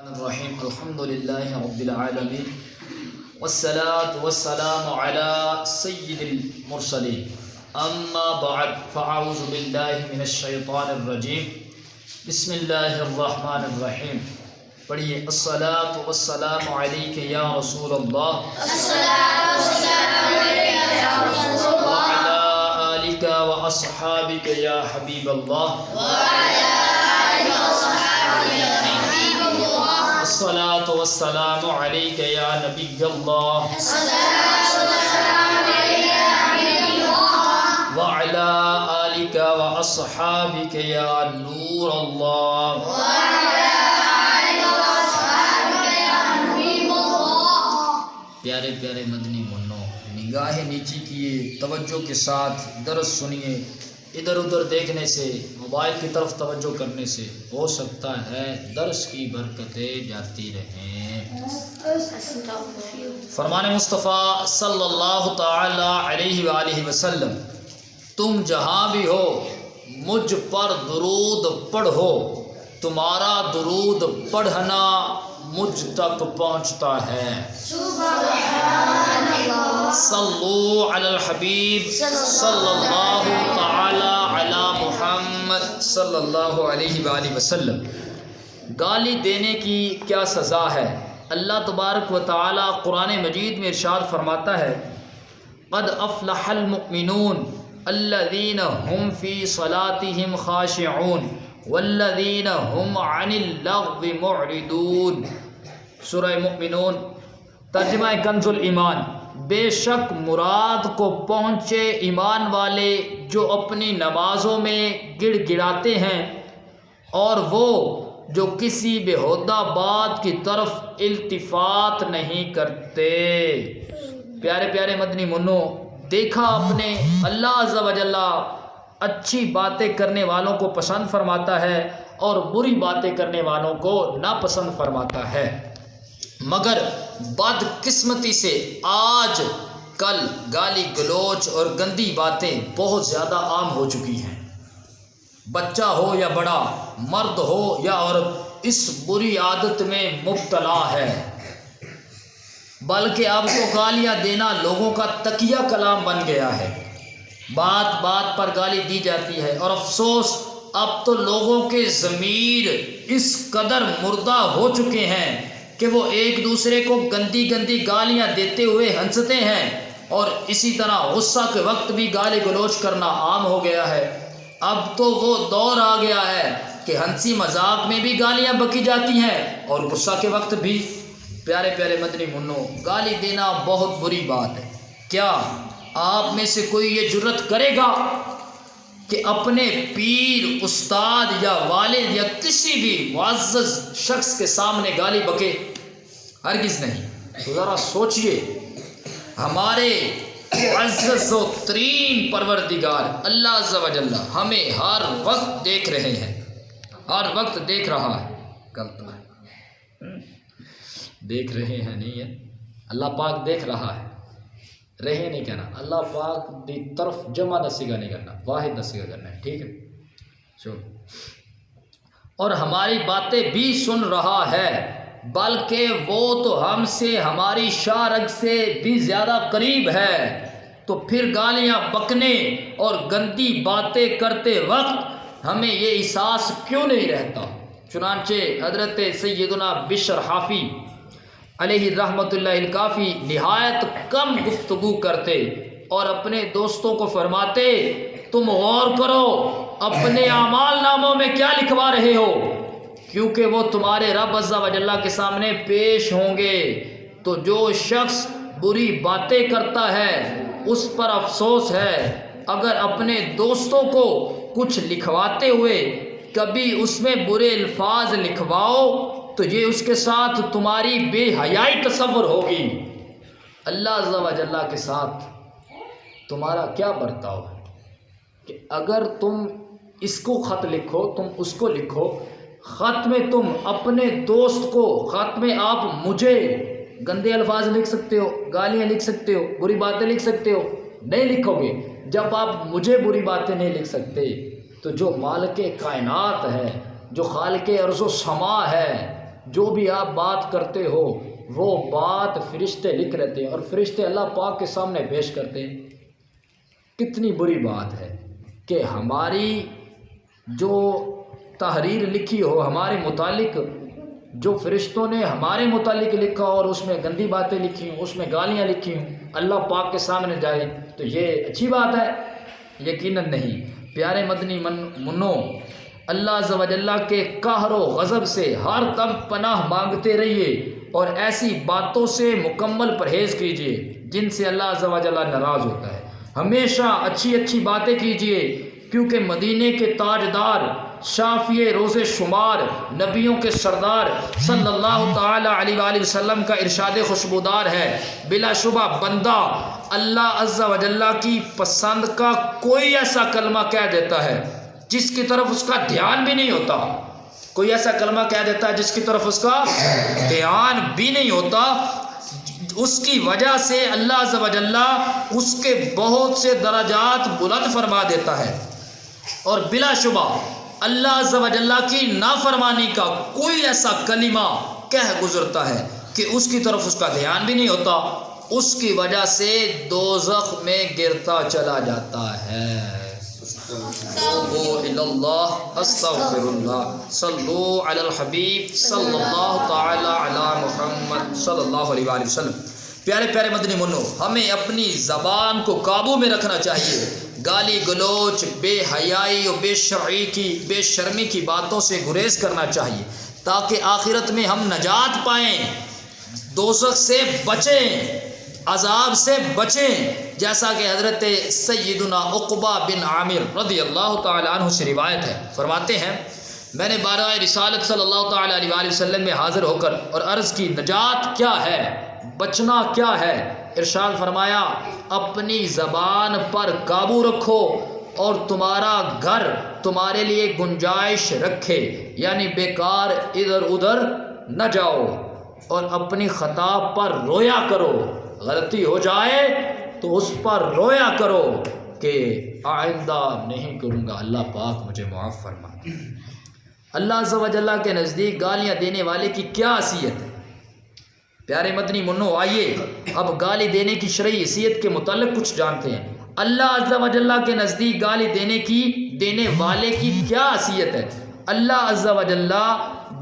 الرحیم الحمد للہ رب العالمین والصلاة والسلام علی سید المرسلین اما بعد فاعوذ باللہ من الشیطان الرجیم بسم اللہ الرحمن الرحیم پڑھیے الصلاة والسلام علیک یا رسول اللہ وعلی آلک واصحابک یا حبیب اللہ الصلاة والسلام علیک یا نبی اللہ وعلی آلک واصحابک یا نور اللہ. پیارے پیارے مدنی منو، نگاہ نیچی کیے، توجہ کے ساتھ درس سنیے. ادھر ادھر دیکھنے سے، موبائل کی طرف توجہ کرنے سے ہو سکتا ہے درس کی برکتیں جاتی رہیں. فرمان مصطفیٰ صلی اللہ تعالی علیہ وآلہ وسلم، تم جہاں بھی ہو مجھ پر درود پڑھو، تمہارا درود پڑھنا مجھ تک پہنچتا ہے. صلو علی الحبیب صلی اللہ تعالی علی محمد صلی اللہ علیہ وآلہ وسلم. گالی دینے کی کیا سزا ہے؟ اللہ تبارک و تعالی قرآن مجید میں ارشاد فرماتا ہے، قد افلح المؤمنون الذین هم فی صلاتهم خاشعون والذین هم عن اللغو معرضون. سورہ مؤمنون ترجمہ کنز الایمان. بے شک مراد کو پہنچے ایمان والے جو اپنی نمازوں میں گڑ گڑاتے ہیں اور وہ جو کسی بےہودہ بات کی طرف التفات نہیں کرتے. پیارے پیارے مدنی منو، دیکھا اپنے اللہ عز و جل اچھی باتیں کرنے والوں کو پسند فرماتا ہے اور بری باتیں کرنے والوں کو ناپسند فرماتا ہے. مگر بد قسمتی سے آج کل گالی گلوچ اور گندی باتیں بہت زیادہ عام ہو چکی ہیں. بچہ ہو یا بڑا، مرد ہو یا عورت، اس بری عادت میں مبتلا ہے. بلکہ اب تو گالیاں دینا لوگوں کا تکیہ کلام بن گیا ہے. بات بات پر گالی دی جاتی ہے اور افسوس اب تو لوگوں کے ضمیر اس قدر مردہ ہو چکے ہیں کہ وہ ایک دوسرے کو گندی گندی گالیاں دیتے ہوئے ہنستے ہیں اور اسی طرح غصہ کے وقت بھی گالی گلوچ کرنا عام ہو گیا ہے. اب تو وہ دور آ گیا ہے کہ ہنسی مذاق میں بھی گالیاں بکی جاتی ہیں اور غصہ کے وقت بھی. پیارے پیارے مدنی منو، گالی دینا بہت بری بات ہے. کیا آپ میں سے کوئی یہ جرت کرے گا کہ اپنے پیر، استاد یا والد یا کسی بھی معزز شخص کے سامنے گالی بکے؟ ہرگز نہیں. تو ذرا سوچئے، ہمارے معزز و ترین پروردگار اللہ عز و جل ہمیں ہر وقت دیکھ رہے ہیں، ہر وقت دیکھ رہا ہے. غلط ہے، دیکھ رہے ہیں نہیں ہے، اللہ پاک دیکھ رہا ہے. رہے نہیں کہنا، اللہ پاک دی طرف جمع نصیگہ نہیں کرنا، واحد نصیگہ کرنا ہے. ٹھیک ہے، چلو. اور ہماری باتیں بھی سن رہا ہے، بلکہ وہ تو ہم سے ہماری شاہ رگ سے بھی زیادہ قریب ہے. تو پھر گالیاں بکنے اور گندی باتیں کرتے وقت ہمیں یہ احساس کیوں نہیں رہتا؟ چنانچہ حضرت سیدنا بشر حافی علیہ رحمۃ اللہ الکافی نہایت کم گفتگو کرتے اور اپنے دوستوں کو فرماتے، تم غور کرو اپنے اعمال ناموں میں کیا لکھوا رہے ہو، کیونکہ وہ تمہارے رب عز و جل کے سامنے پیش ہوں گے. تو جو شخص بری باتیں کرتا ہے اس پر افسوس ہے. اگر اپنے دوستوں کو کچھ لکھواتے ہوئے کبھی اس میں برے الفاظ لکھواؤ تو یہ اس کے ساتھ تمہاری بے حیائی تصور ہوگی. اللہ عز و جل کے ساتھ تمہارا کیا برتاؤ ہے کہ اگر تم اس کو خط لکھو، تم اس کو لکھو، خط میں تم اپنے دوست کو، خط میں آپ مجھے گندے الفاظ لکھ سکتے ہو، گالیاں لکھ سکتے ہو، بری باتیں لکھ سکتے ہو، نہیں لکھو گے. جب آپ مجھے بری باتیں نہیں لکھ سکتے تو جو مالک کائنات ہے، جو خالق ارض و سما ہے، جو بھی آپ بات کرتے ہو وہ بات فرشتے لکھ لیتے ہیں اور فرشتے اللہ پاک کے سامنے پیش کرتے ہیں۔ کتنی بری بات ہے کہ ہماری جو تحریر لکھی ہو ہمارے متعلق، جو فرشتوں نے ہمارے متعلق لکھا اور اس میں گندی باتیں لکھی ہوں، اس میں گالیاں لکھی ہوں، اللہ پاک کے سامنے جائے تو یہ اچھی بات ہے؟ یقیناً نہیں۔ پیارے مدنی منو، اللہ عز و جل کے قہر و غضب سے ہر دم پناہ مانگتے رہیے اور ایسی باتوں سے مکمل پرہیز کیجیے جن سے اللہ عز و جل ناراض ہوتا ہے۔ ہمیشہ اچھی اچھی باتیں کیجیے، کیونکہ مدینے کے تاجدار، شافی روز شمار، نبیوں کے سردار صلی اللہ تعالی علیہ وآلہ وسلم کا ارشاد خوشبودار ہے، بلا شبہ بندہ اللہ عز و جل کی پسند کا کوئی ایسا کلمہ کہہ دیتا ہے جس کی طرف اس کا دھیان بھی نہیں ہوتا، کوئی ایسا کلمہ کہہ دیتا ہے جس کی طرف اس کا دھیان بھی نہیں ہوتا، اس کی وجہ سے اللہ عز و جل اس کے بہت سے درجات بلند فرما دیتا ہے، اور بلا شبہ اللہ عز و جل کی نافرمانی کا کوئی ایسا کلمہ کہہ گزرتا ہے کہ اس کی طرف اس کا دھیان بھی نہیں ہوتا، اس کی وجہ سے دوزخ میں گرتا چلا جاتا ہے۔ توبوا الی اللہ، استغفر اللہ، صلو علی الحبیب صلی اللہ تعالی علی محمد صلی اللہ علیہ وآلہ وسلم۔ پیارے پیارے مدنی منو، ہمیں اپنی زبان کو قابو میں رکھنا چاہیے، گالی گلوچ، بے حیائی اور بے شرمی کی باتوں سے گریز کرنا چاہیے تاکہ آخرت میں ہم نجات پائیں، دوزخ سے بچیں، عذاب سے بچیں، جیسا کہ حضرت سیدنا عقبہ بن عامر رضی اللہ تعالی عنہ سے روایت ہے، فرماتے ہیں میں نے بارگاہ رسالت صلی اللہ تعالی علیہ وآلہ وسلم میں حاضر ہو کر اور عرض کی نجات کیا ہے، بچنا کیا ہے؟ ارشاد فرمایا اپنی زبان پر قابو رکھو اور تمہارا گھر تمہارے لیے گنجائش رکھے، یعنی بیکار ادھر ادھر نہ جاؤ، اور اپنی خطا پر رویا کرو، غلطی ہو جائے تو اس پر رویا کرو کہ آئندہ نہیں کروں گا، اللہ پاک مجھے معاف فرما۔ اللہ عز و جل کے نزدیک گالیاں دینے والے کی کیا حیثیت ہے؟ پیارے مدنی منو، آئیے اب گالی دینے کی شرعی حیثیت کے متعلق کچھ جانتے ہیں۔ اللہ عز و جل کے نزدیک گالی دینے والے کی کیا حیثیت ہے؟ اللہ عز و جل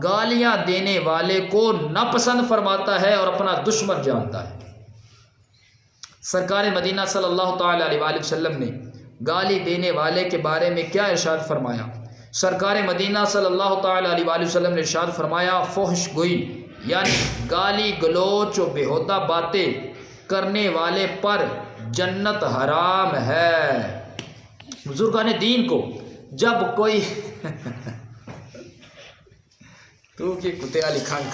گالیاں دینے والے کو ناپسند فرماتا ہے اور اپنا دشمن جانتا ہے۔ سرکار مدینہ صلی اللہ تعالی علیہ وآلہ وسلم نے گالی دینے والے کے بارے میں کیا ارشاد فرمایا؟ سرکار مدینہ صلی اللہ تعالی علیہ وآلہ وسلم نے ارشاد فرمایا فحش گوئی یعنی گالی گلوچ و بیہودہ باتیں کرنے والے پر جنت حرام ہے۔ بزرگان دین کو جب کوئی تو کہ کتے علی خان